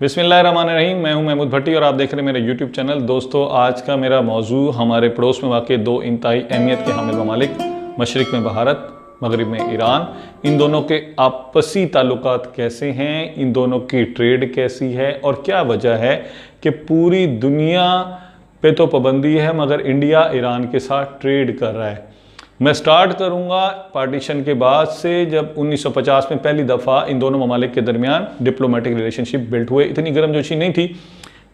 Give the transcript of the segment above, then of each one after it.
बिस्मिल्लाहिर्रहमानिर्रहीम। मैं हूं महमूद भट्टी और आप देख रहे हैं मेरा यूट्यूब चैनल। दोस्तों, आज का मेरा मौजू हमारे पड़ोस में वाक़ दो इंतहाई अहमियत के हामिल ममालिक, मशरिक़ में भारत, मगरिब में ईरान, इन दोनों के आपसी ताल्लुकात कैसे हैं, इन दोनों की ट्रेड कैसी है और क्या वजह है कि पूरी दुनिया पे तो पाबंदी है मगर इंडिया ईरान के साथ ट्रेड कर रहा है। मैं स्टार्ट करूंगा पार्टीशन के बाद से, जब 1950 में पहली दफ़ा इन दोनों ममालिक के दरमियान डिप्लोमेटिक रिलेशनशिप बिल्ट हुए। इतनी गर्मजोशी नहीं थी,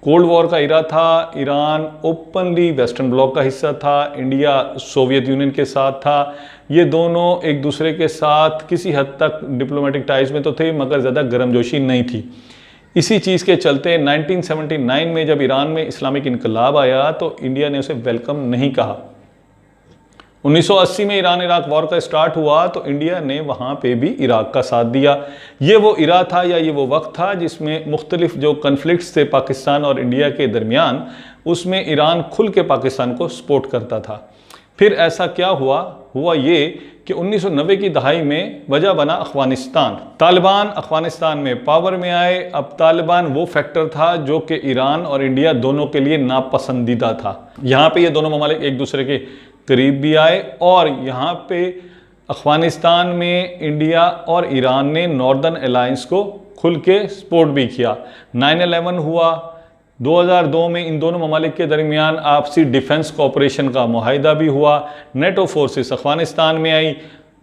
कोल्ड वॉर का इरा था, ईरान ओपनली वेस्टर्न ब्लॉक का हिस्सा था, इंडिया सोवियत यूनियन के साथ था। ये दोनों एक दूसरे के साथ किसी हद तक डिप्लोमेटिक टाइज में तो थे मगर ज़्यादा गर्मजोशी नहीं थी। इसी चीज़ के चलते 1979 में जब ईरान में इस्लामिक इनकलाब आया तो इंडिया ने उसे वेलकम नहीं कहा। 1980 में ईरान इराक वॉर का स्टार्ट हुआ तो इंडिया ने वहाँ पे भी इराक का साथ दिया। ये वो इरा था या ये वो वक्त था जिसमें मुख्तलिफ जो कन्फ्लिक्ट्स थे पाकिस्तान और इंडिया के दरमियान, उसमें ईरान खुल के पाकिस्तान को सपोर्ट करता था। फिर ऐसा क्या हुआ ये कि 1990 की दहाई में वजह बना अफगानिस्तान। तालिबान अफगानिस्तान में पावर में आए। अब तालिबान वो फैक्टर था जो कि ईरान और इंडिया दोनों के लिए नापसंदीदा था। यहाँ पे ये दोनों ममालिक एक दूसरे के करीब भी आए और यहाँ पे अफगानिस्तान में इंडिया और ईरान ने नॉर्दर्न अलायंस को खुल के सपोर्ट भी किया। 9/11 हुआ। 2002 में इन दोनों ममालिक के दरमियान आपसी डिफेंस कोऑपरेशन का मुआहिदा भी हुआ। नेटो फोर्सेस अफगानिस्तान में आई।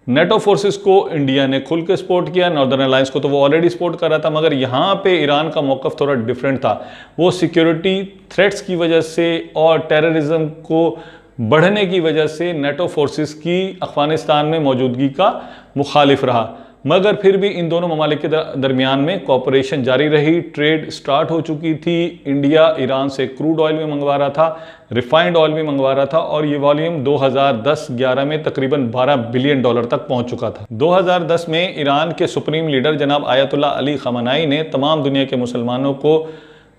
नेटो फोर्सेस को इंडिया ने खुल के सपोर्ट किया, नॉर्दर्न अलायंस को तो वो ऑलरेडी सपोर्ट कर रहा था, मगर यहाँ पे ईरान का मौक़िफ़ थोड़ा डिफरेंट था। वो सिक्योरिटी थ्रेट्स की वजह से और टेररिज्म को बढ़ने की वजह से नेटो फोर्सेस की अफगानिस्तान में मौजूदगी का मुखालिफ रहा। मगर फिर भी इन दोनों ममालिक के दरमियान में कोऑपरेशन जारी रही। ट्रेड स्टार्ट हो चुकी थी। इंडिया ईरान से क्रूड ऑयल भी मंगवा रहा था, रिफाइंड ऑयल भी मंगवा रहा था और ये वॉल्यूम 2010-11 में तकरीबन $12 बिलियन तक पहुंच चुका था। 2010 में ईरान के सुप्रीम लीडर जनाब आयतुल्लाह अली खamenei ने तमाम दुनिया के मुसलमानों को,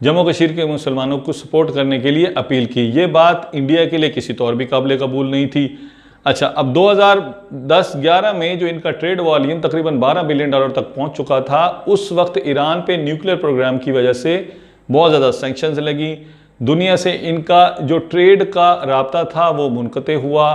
जम्मू कश्मीर के मुसलमानों को सपोर्ट करने के लिए अपील की। ये बात इंडिया के लिए किसी तौर भी काबिल कबूल नहीं थी। अच्छा, अब 2010-11 में जो इनका ट्रेड वॉल्यूम तकरीबन $12 बिलियन तक पहुंच चुका था, उस वक्त ईरान पे न्यूक्लियर प्रोग्राम की वजह से बहुत ज़्यादा सैंक्शंस लगी। दुनिया से इनका जो ट्रेड का राब्ता था वो मुनक़ते हुआ।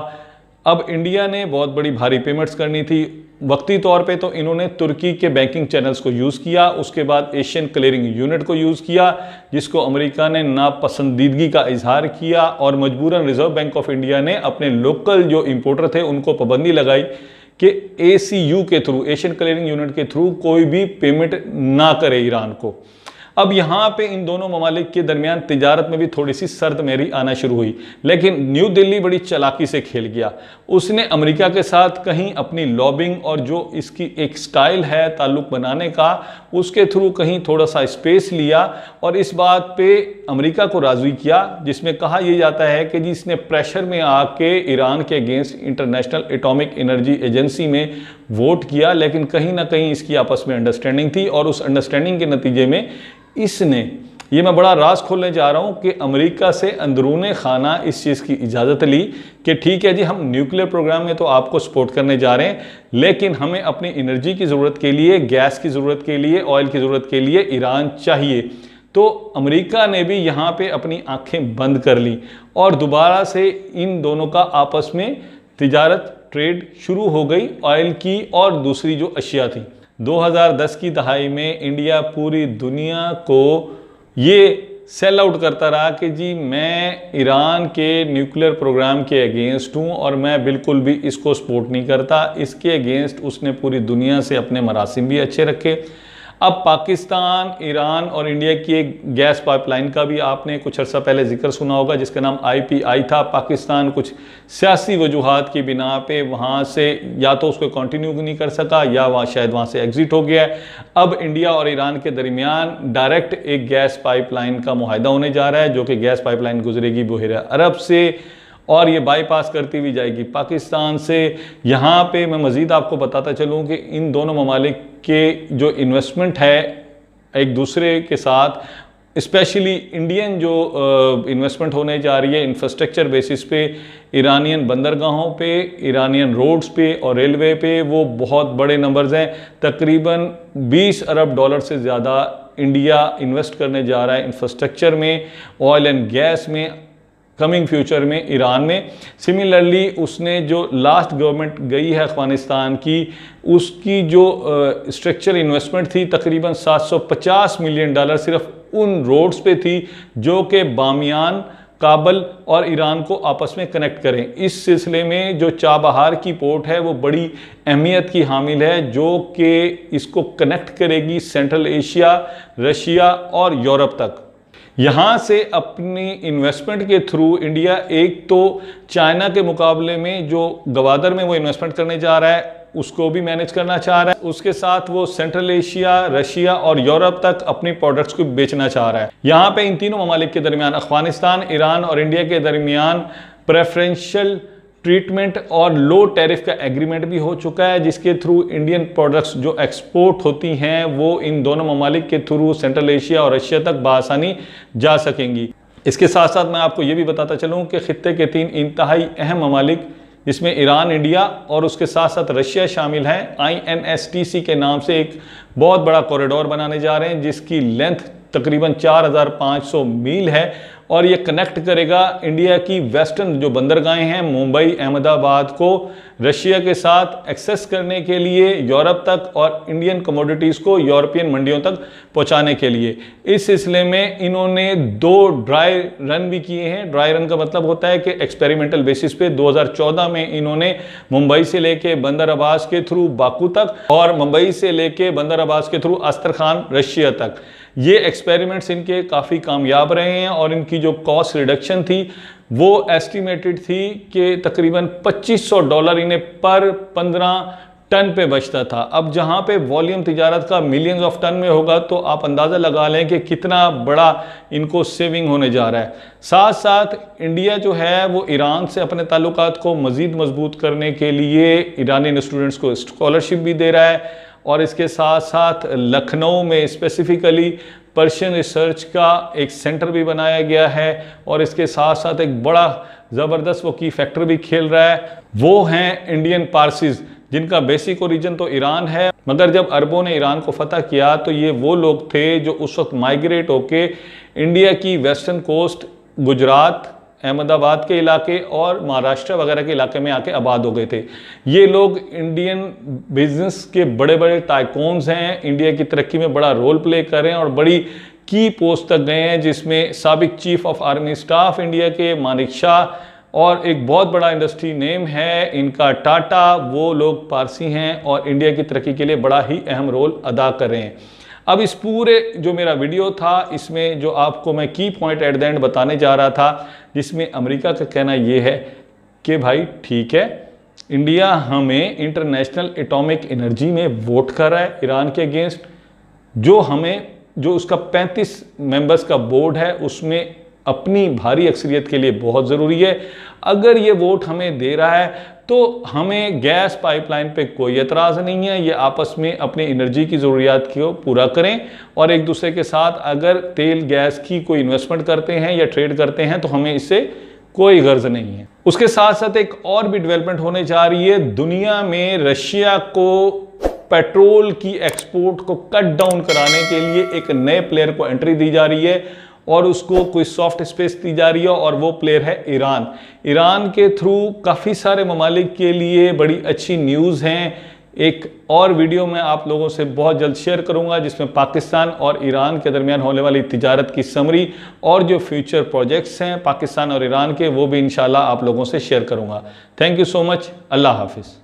अब इंडिया ने बहुत बड़ी भारी पेमेंट्स करनी थी। वक्ती तौर पे तो इन्होंने तुर्की के बैंकिंग चैनल्स को यूज़ किया, उसके बाद एशियन क्लियरिंग यूनिट को यूज़ किया, जिसको अमेरिका ने नापसंदीदगी का इजहार किया और मजबूरन रिजर्व बैंक ऑफ इंडिया ने अपने लोकल जो इंपोर्टर थे उनको पाबंदी लगाई कि ACU के थ्रू, एशियन क्लियरिंग यूनिट के थ्रू कोई भी पेमेंट ना करे ईरान को। अब यहाँ पे इन दोनों ममालिक के दरमियान तिजारत में भी थोड़ी सी सर्द मेरी आना शुरू हुई, लेकिन न्यू दिल्ली बड़ी चालाकी से खेल गया। उसने अमेरिका के साथ कहीं अपनी लॉबिंग और जो इसकी एक स्टाइल है ताल्लुक बनाने का, उसके थ्रू कहीं थोड़ा सा स्पेस लिया और इस बात पे अमेरिका को राज़ी किया, जिसमें कहा यह जाता है कि जी इसने प्रेशर में आके ईरान के against international atomic energy agency में वोट किया। लेकिन कहीं ना कहीं इसकी आपस में अंडरस्टैंडिंग थी और उस अंडरस्टैंडिंग के नतीजे में इसने, ये मैं बड़ा राज खोलने जा रहा हूँ कि अमेरिका से अंदरूने खाना इस चीज़ की इजाज़त ली कि ठीक है जी, हम न्यूक्लियर प्रोग्राम में तो आपको सपोर्ट करने जा रहे हैं, लेकिन हमें अपनी एनर्जी की ज़रूरत के लिए, गैस की ज़रूरत के लिए, ऑयल की ज़रूरत के लिए ईरान चाहिए। तो अमेरिका ने भी यहाँ पे अपनी आंखें बंद कर ली और दोबारा से इन दोनों का आपस में तिजारत, ट्रेड शुरू हो गई ऑयल की और दूसरी जो अशिया थी। 2010 की दहाई में इंडिया पूरी दुनिया को ये सेल आउट करता रहा कि जी मैं ईरान के न्यूक्लियर प्रोग्राम के अगेंस्ट हूँ और मैं बिल्कुल भी इसको सपोर्ट नहीं करता। इसके अगेंस्ट उसने पूरी दुनिया से अपने मरासिम भी अच्छे रखे। अब पाकिस्तान, ईरान और इंडिया की एक गैस पाइपलाइन का भी आपने कुछ अर्सा पहले जिक्र सुना होगा, जिसका नाम IPI था। पाकिस्तान कुछ सियासी वजूहात की बिना पे वहाँ से या तो उसको कंटिन्यू नहीं कर सका या शायद वहाँ से एग्जिट हो गया है। अब इंडिया और ईरान के दरमियान डायरेक्ट एक गैस पाइपलाइन का मुआहिदा होने जा रहा है, जो कि गैस पाइपलाइन गुजरेगी बहर अरब से और ये बाईपास करती हुई जाएगी पाकिस्तान से। यहाँ पे मैं मज़ीद आपको बताता चलूँ कि इन दोनों ममालिक के जो इन्वेस्टमेंट है एक दूसरे के साथ, स्पेशली इंडियन जो इन्वेस्टमेंट होने जा रही है इंफ्रास्ट्रक्चर बेसिस पे, ईरानियन बंदरगाहों पे, ईरानियन रोड्स पे और रेलवे पे, वो बहुत बड़े नंबर्स हैं। तकरीबन 20 अरब डॉलर से ज़्यादा इंडिया इन्वेस्ट करने जा रहा है इंफ्रास्ट्रक्चर में, ऑयल एंड गैस में, कमिंग फ्यूचर में ईरान में। सिमिलरली उसने जो लास्ट गवर्नमेंट गई है अफगानिस्तान की, उसकी जो स्ट्रक्चर इन्वेस्टमेंट थी तकरीबन 750 मिलियन डॉलर सिर्फ उन रोड्स पे थी जो कि बामियान, काबल और ईरान को आपस में कनेक्ट करें। इस सिलसिले में जो चाबहार की पोर्ट है वो बड़ी अहमियत की हामिल है, जो कि इसको कनेक्ट करेगी सेंट्रल एशिया, रशिया और यूरोप तक। यहाँ से अपनी इन्वेस्टमेंट के थ्रू इंडिया एक तो चाइना के मुकाबले में जो गवादर में वो इन्वेस्टमेंट करने जा रहा है उसको भी मैनेज करना चाह रहा है, उसके साथ वो सेंट्रल एशिया, रशिया और यूरोप तक अपनी प्रोडक्ट्स को बेचना चाह रहा है। यहाँ पे इन तीनों ममालिक के दरमियान, अफगानिस्तान, ईरान और इंडिया के दरमियान प्रेफरेंशियल ट्रीटमेंट और लो टैरिफ का एग्रीमेंट भी हो चुका है, जिसके थ्रू इंडियन प्रोडक्ट्स जो एक्सपोर्ट होती हैं वो इन दोनों ममालिक के थ्रू सेंट्रल एशिया और रशिया तक बआसानी जा सकेंगी। इसके साथ साथ मैं आपको ये भी बताता चलूँ कि खित्ते के 3 इंतहाई अहम ममालिक, जिसमें ईरान, इंडिया और उसके साथ साथ रशिया शामिल हैं, INSTC के नाम से एक बहुत बड़ा कॉरिडोर बनाने जा रहे हैं, जिसकी लेंथ तकरीबन 4500 मील है और ये कनेक्ट करेगा इंडिया की वेस्टर्न जो बंदरगाहें हैं, मुंबई, अहमदाबाद को रशिया के साथ एक्सेस करने के लिए यूरोप तक और इंडियन कमोडिटीज़ को यूरोपियन मंडियों तक पहुंचाने के लिए। इस सिलसिले में इन्होंने 2 ड्राई रन भी किए हैं। ड्राई रन का मतलब होता है कि एक्सपेरिमेंटल बेसिस पे 2014 में इन्होंने मुंबई से लेके बंदर अब्बास के थ्रू बाकू तक और मुंबई से लेके बंदर अब्बास के थ्रू अस्तरखान, रशिया तक, ये एक्सपेरिमेंट्स इनके काफ़ी कामयाब रहे हैं और इनकी जो कॉस्ट रिडक्शन थी वो एस्टिमेटेड थी कि तकरीबन $2500 इन्हें पर 15 टन पे बचता था। अब जहाँ पे वॉल्यूम तिजारत का मिलियंस ऑफ टन में होगा तो आप अंदाज़ा लगा लें कि कितना बड़ा इनको सेविंग होने जा रहा है। साथ साथ इंडिया जो है वो ईरान से अपने ताल्लुकात को मज़ीद मजबूत करने के लिए ईरानी स्टूडेंट्स को स्कॉलरशिप भी दे रहा है और इसके साथ साथ लखनऊ में स्पेसिफिकली पर्शियन रिसर्च का एक सेंटर भी बनाया गया है और इसके साथ साथ एक बड़ा ज़बरदस्त वो की फैक्टर भी खेल रहा है। वो हैं इंडियन पारसीज, जिनका बेसिक ओरिजिन तो ईरान है, मगर जब अरबों ने ईरान को फतह किया तो ये वो लोग थे जो उस वक्त माइग्रेट होके इंडिया की वेस्टर्न कोस्ट, गुजरात, अहमदाबाद के इलाके और महाराष्ट्र वगैरह के इलाके में आके आबाद हो गए थे। ये लोग इंडियन बिजनेस के बड़े बड़े टाइकून्स हैं, इंडिया की तरक्की में बड़ा रोल प्ले कर रहे हैं और बड़ी की पोस्ट तक गए हैं, जिसमें साबिक chief of army staff India के मानिक शाह और एक बहुत बड़ा इंडस्ट्री नेम है इनका टाटा, वो लोग पारसी हैं और इंडिया की तरक्की के लिए बड़ा ही अहम रोल अदा कर रहे हैं। अब इस पूरे जो मेरा वीडियो था इसमें जो आपको मैं की पॉइंट एट द एंड बताने जा रहा था, जिसमें अमेरिका का कहना ये है कि भाई ठीक है, इंडिया हमें इंटरनेशनल एटॉमिक एनर्जी में वोट कर रहा है ईरान के अगेंस्ट, जो उसका 35 मेंबर्स का बोर्ड है उसमें अपनी भारी अक्सरियत के लिए बहुत ज़रूरी है। अगर ये वोट हमें दे रहा है तो हमें गैस पाइपलाइन पे कोई एतराज़ नहीं है, ये आपस में अपनी एनर्जी की ज़रूरियात को पूरा करें और एक दूसरे के साथ अगर तेल गैस की कोई इन्वेस्टमेंट करते हैं या ट्रेड करते हैं तो हमें इससे कोई गर्ज नहीं है। उसके साथ साथ एक और भी डेवलपमेंट होने जा रही है। दुनिया में रशिया को पेट्रोल की एक्सपोर्ट को कट डाउन कराने के लिए एक नए प्लेयर को एंट्री दी जा रही है और उसको कोई सॉफ्ट स्पेस दी जा रही है और वो प्लेयर है ईरान। ईरान के थ्रू काफ़ी सारे ममालिक के लिए बड़ी अच्छी न्यूज़ हैं। एक और वीडियो मैं आप लोगों से बहुत जल्द शेयर करूंगा जिसमें पाकिस्तान और ईरान के दरमियान होने वाली तिजारत की समरी और जो फ्यूचर प्रोजेक्ट्स हैं पाकिस्तान और ईरान के, वो भी इंशाल्लाह आप लोगों से शेयर करूंगा। Thank you so much. Allah हाफिज़।